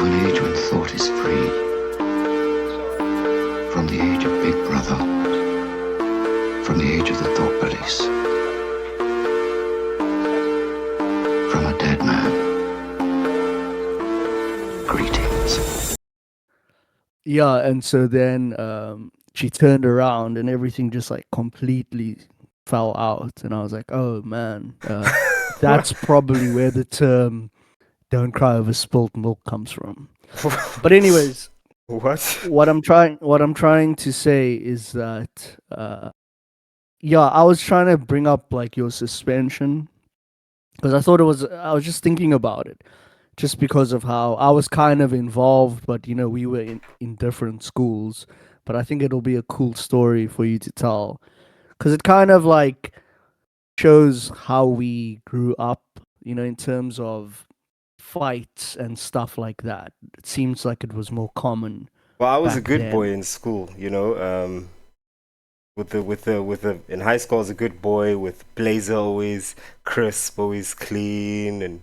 to an age when thought is free, from the age of Big Brother, from the age of the thought police, from a dead man. Greetings. Yeah, and so then she turned around and everything just like completely fell out, and I was like, oh man, that's probably where the term "don't cry over spilt milk" comes from. But anyways, What? what I'm trying to say is that yeah, I was trying to bring up like your suspension because I was just thinking about it just because of how I was kind of involved, but we were in different schools. But I think it'll be a cool story for you to tell because it kind of like shows how we grew up, in terms of fights and stuff like that. It seems like it was more common Well, I was a back good boy then. in school, with the in high school I was a good boy with blazer always crisp, always clean, and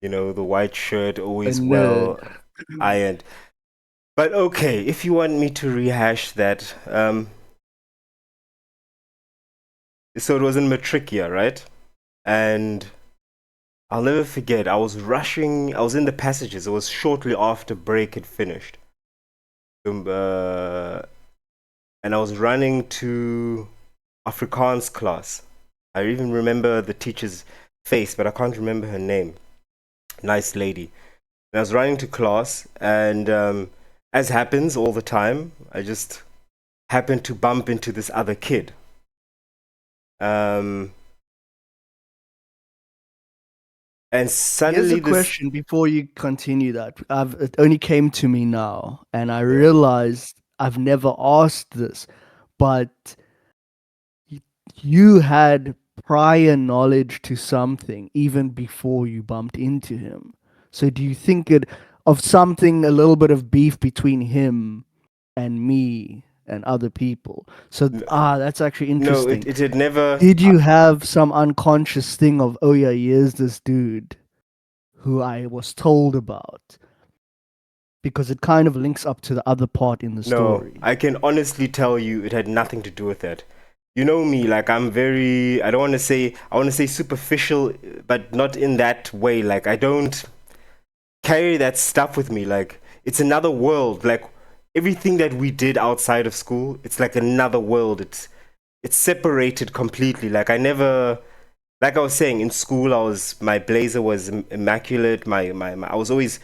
the white shirt A always nerd. well ironed. But okay, if you want me to rehash that, so it was in matric year, right? And I'll never forget, I was rushing, I was in the passages, it was shortly after break had finished. And I was running to Afrikaans class. I even remember the teacher's face, but I can't remember her name. Nice lady. And I was running to class, and as happens all the time, I just happened to bump into this other kid. And Here's suddenly a this question before you continue that. It only came to me now, and I realized I've never asked this, but y- you had prior knowledge to something even before you bumped into him. So do you think it of something, a little bit of beef between him and me and other people? So that's actually no, interesting. it had never. Did you have some unconscious thing of, oh yeah, here's this dude who I was told about? Because it kind of links up to the other part in the No, story. I can honestly tell you it had nothing to do with that. You know me, like I'm very, I don't want to say, I want to say superficial, but not in that way. Like I don't carry that stuff with me. Like it's another world. Like everything that we did outside of school, it's like another world. It's separated completely. Like I never, like I was saying, in school, my blazer was immaculate. My I was always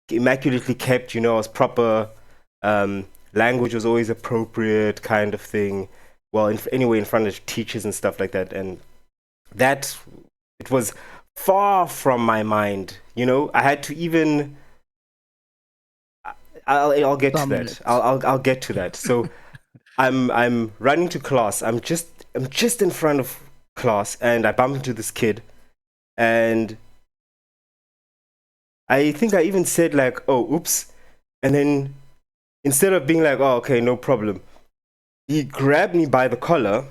immaculately kept. I was proper. Um, Language was always appropriate, kind of thing. Well, anyway, in front of teachers and stuff like that, and that it was far from my mind. I had to even. I'll get to Summon that. it. I'll get to that. So I'm running to class. I'm just in front of class, and I bump into this kid, and I think I even said like, "Oh, oops," and then instead of being like, "Oh, okay, no problem," he grabbed me by the collar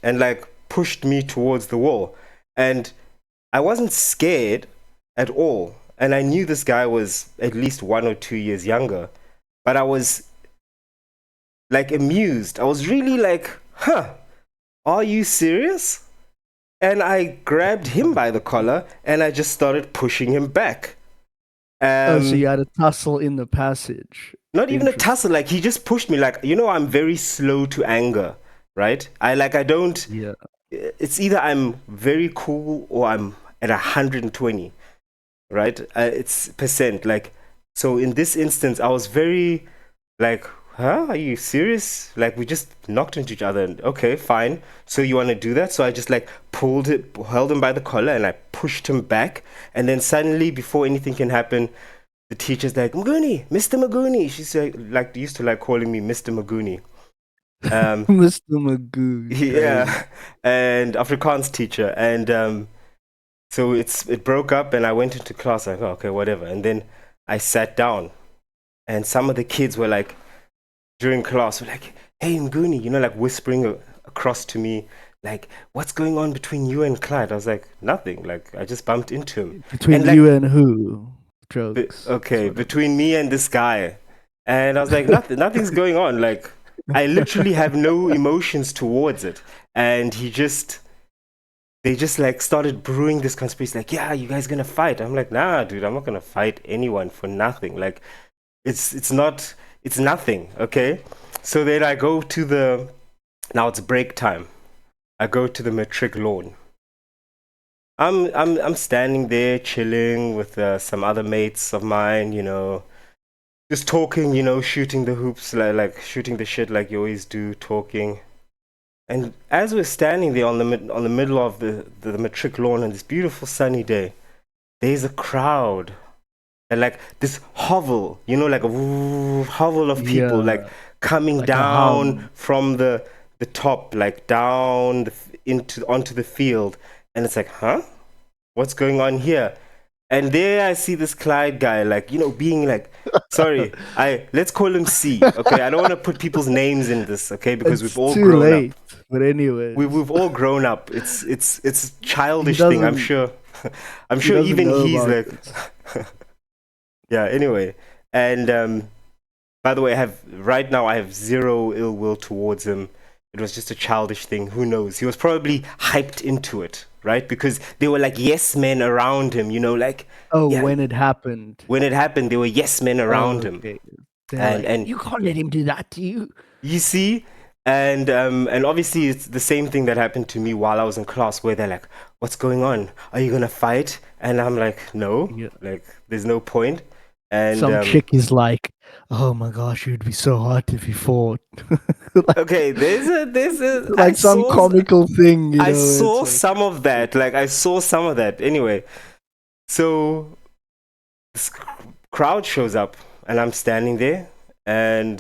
and like pushed me towards the wall, and I wasn't scared at all, and I knew this guy was at least 1 or 2 years younger, but I was like amused. I was really like, "Huh, are you serious?" And I grabbed him by the collar and I just started pushing him back. Oh, so Um, you had a tussle in the passage. Not even a Interesting. tussle. Like he just pushed me. Like I'm very slow to anger, right? I don't. Yeah. It's either I'm very cool or I'm at 120, right? It's percent. Like so in this instance, I was very like, huh? Are you serious? Like we just knocked into each other. And, okay, fine. So you want to do that? So I just like held him by the collar, and I pushed him back. And then suddenly, before anything can happen, the teacher's like, Maguni, Mr. Maguni. She's like used to like calling me Mr. Maguni. Mr. Magoo. Crazy. Yeah, and Afrikaans teacher, and so it broke up, and I went into class like, oh, okay, whatever, and then I sat down, and some of the kids were like, during class, were like, hey, Nguni, like whispering across to me, like, what's going on between you and Clyde? I was like, nothing, like I just bumped into him, Between and like you and who? jokes. Okay, sort of. between me and this guy. And I was like, nothing's going on. Like, I literally have no emotions towards it. And they just like started brewing this conspiracy, like, yeah, you guys gonna fight. I'm like, nah, dude, I'm not gonna fight anyone for nothing. Like, it's nothing, okay? So then I go to now it's break time. I go to the matric lawn. I'm standing there chilling with some other mates of mine, just talking, shooting the hoops, like shooting the shit like you always do, talking. And as we're standing there on the middle of the matric lawn on this beautiful sunny day, there's a crowd and like this hovel, like a hovel of people, like Yeah, coming like a down hum. from the top, like down into onto the field, and it's like, huh? What's going on here? And there I see this Clyde guy, like, being like, sorry, let's call him C, okay? I don't want to put people's names in this, okay? Because we've It's all too grown up. late. But anyways, We've all grown up. It's a he childish thing, I'm doesn't sure. I'm he sure doesn't even know he's about like, this. yeah. Anyway, and by the way, right now I have zero ill will towards him. It was just a childish thing. Who knows? He was probably hyped into it, right? Because there were like yes men around him, like, Oh, yeah. when it happened. When it happened, there were yes men around him, Okay. They're and like, you can't let him do that to you. you see, and obviously it's the same thing that happened to me while I was in class, where they're like, "What's going on? Are you gonna fight?" And I'm like, "No, Yeah. like, there's no point." And Some chick is like, oh my gosh, you'd be so hot if you fought. Like, okay, there's a like some comical thing, I It's saw like, some of that, like I saw some of that. Anyway, so this crowd shows up, and I'm standing there, and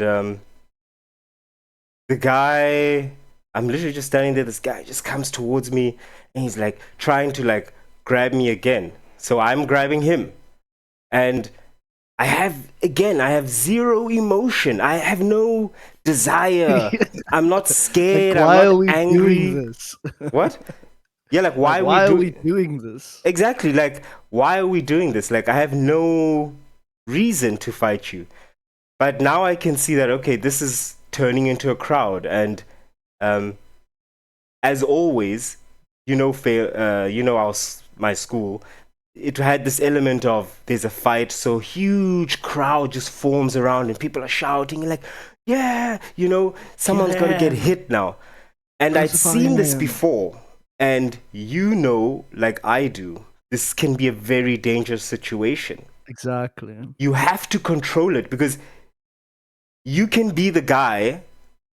the guy, I'm literally just standing there. This guy just comes towards me, and he's like trying to like grab me again. So I'm grabbing him, and I have zero emotion. I have no desire. I'm not like, scared. I'm why not are we doing angry. this? What? Yeah, like, Like, why are we why are we doing doing this? exactly? Like, why are we doing this? Like, I have no reason to fight you. But now I can see that, okay, this is turning into a crowd, and um, as always, my school, it had this element of there's a fight, so huge crowd just forms around, and people are shouting like, yeah, someone's got to get him. hit now. And I'd Crucify seen this him. before, and like I do, this can be a very dangerous situation. Exactly. You have to control it, because you can be the guy,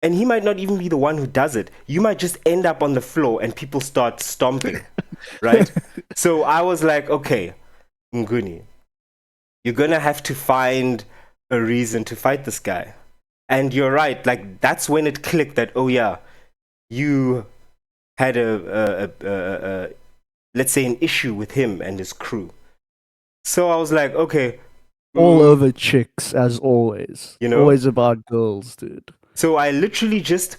and he might not even be the one who does it. You might just end up on the floor and people start stomping, right? So I was like, okay, Nguni, you're gonna have to find a reason to fight this guy. And you're right, like, that's when it clicked that, oh yeah, you had let's say an issue with him and his crew. So I was like, okay, All over chicks, as always. You know? Always about girls, dude. so I literally just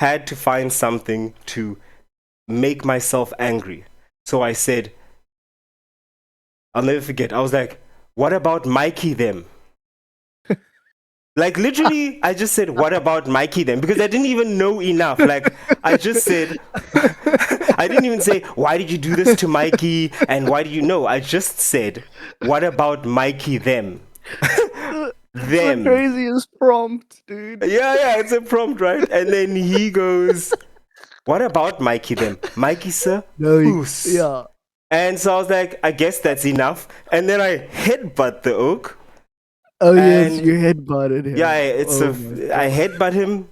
had to find something to make myself angry. So I said, I'll never forget, I was like, what about Mikey them? Like, literally, I just said, what about Mikey then? Because I didn't even know enough. Like, I just said, I didn't even say, why did you do this to Mikey? And why do you know? I just said, what about Mikey them? The craziest prompt, dude. Yeah, it's a prompt, right? And then he goes, what about Mikey them? Mikey, sir? No, Oos. yeah. And so I was like, I guess that's enough. And then I headbutt the oak. Oh yes, And you headbutted him. yeah, I I headbutt him.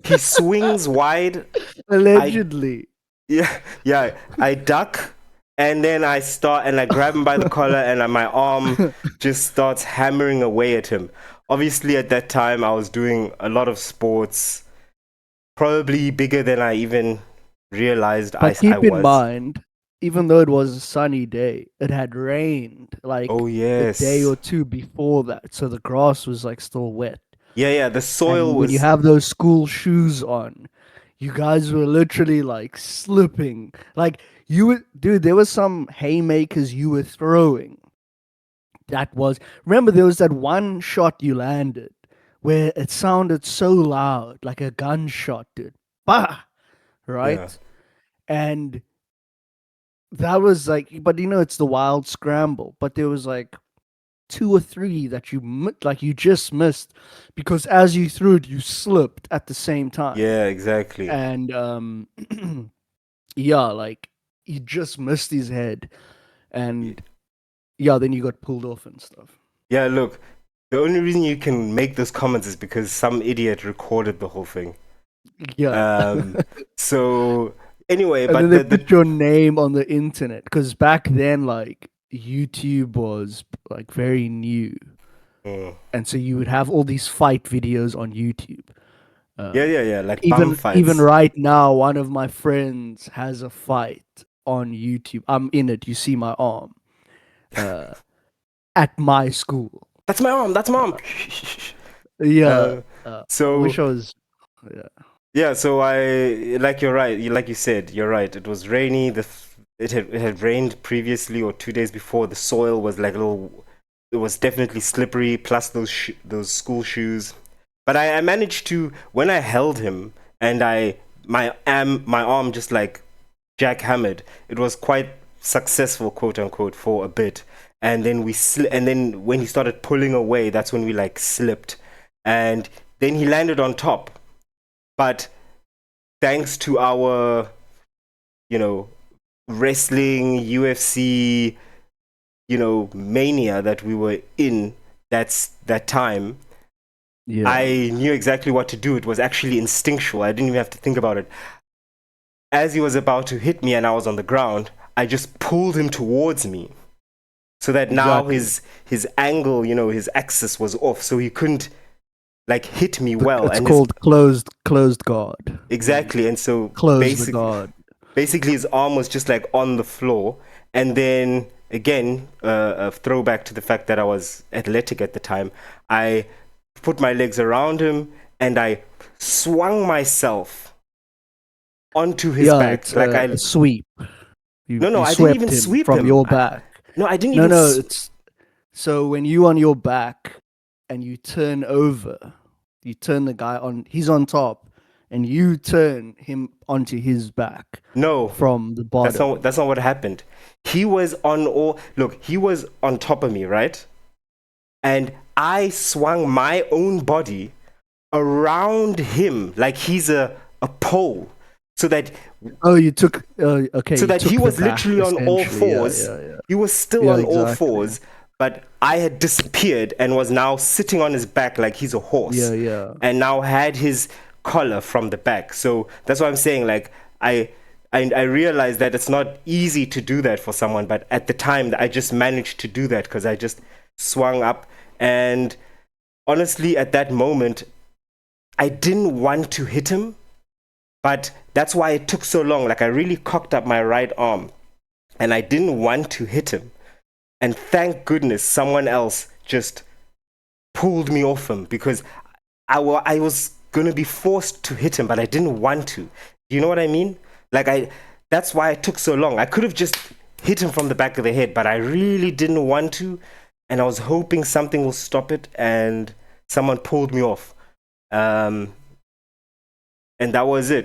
He swings wide. Allegedly. Yeah. I duck, and then I grab him by the collar, and my arm just starts hammering away at him. Obviously, at that time, I was doing a lot of sports, probably bigger than I even realized But I keep in was. mind, even though it was a sunny day, it had rained like Oh a yes. day or two before that, so the grass was like still wet. Yeah. The soil And when you was. have those school shoes on, you guys were literally like slipping. Like dude, there were some haymakers you were throwing That was, remember, there was that one shot you landed where it sounded so loud, like a gunshot, dude. Bah! Yeah. Right? And that was like, but it's the wild scramble. But there was like two or three that like you just missed because as you threw it, you slipped at the same time. Yeah, exactly. And yeah, like you just missed his head, and yeah, then you got pulled off and stuff. Yeah, look, the only reason you can make those comments is because some idiot recorded the whole thing. Yeah. So anyway, And but then they the put your name on the internet because back then, like YouTube was like very new, Mm. and so you would have all these fight videos on YouTube. Yeah, like bum Even fights. right now, one of my friends has a fight on YouTube. I'm in it. You see my arm at my school. That's my arm. That's mom. Yeah, I wish So I was. Yeah, yeah, so I like you're right. Like you said, you're right. It was rainy. It had rained previously or 2 days before. The soil was like a little. It was definitely slippery. Plus those school shoes. But I managed to when I held him and my arm just like jackhammered. It was quite successful, quote unquote, for a bit. And then and then when he started pulling away, that's when we like slipped, and then he landed on top. But thanks to our, you know, wrestling, UFC, mania that we were in that time, yeah. I knew exactly what to do. It was actually instinctual. I didn't even have to think about it. As he was about to hit me and I was on the ground, I just pulled him towards me so that now Exactly. his angle, his axis was off, so he couldn't like hit me well. It's And his called closed guard. exactly, and so Close the guard. basically his arm was just like on the floor. And then again, a throwback to the fact that I was athletic at the time, I put my legs around him and I swung myself onto his Yeah, back. it's Like a sweep. no, You I didn't swept even him sweep from him. your back. No, I didn't No, even. no, it's so when you on your back and you turn over, you turn the guy on. He's on top, and you turn him onto his back No, from the that's bottom. not what happened. He was he was on top of me, right? And I swung my own body around him like he's a pole, so that Oh, you took. Okay, so you that he took the was back literally on all essentially. Yeah, fours. yeah, yeah. He was still Yeah, on all exactly. fours, but I had disappeared and was now sitting on his back like he's a horse, Yeah, yeah. and now had his collar from the back. So that's what I'm saying. Like I realized that it's not easy to do that for someone, but at the time I just managed to do that because I just swung up. And honestly, at that moment, I didn't want to hit him, but that's why it took so long. Like I really cocked up my right arm and I didn't want to hit him. And thank goodness someone else just pulled me off him because I was going to be forced to hit him, but I didn't want to. You know what I mean? That's why it took so long. I could have just hit him from the back of the head, but I really didn't want to. And I was hoping something will stop it, and someone pulled me off. And that was it.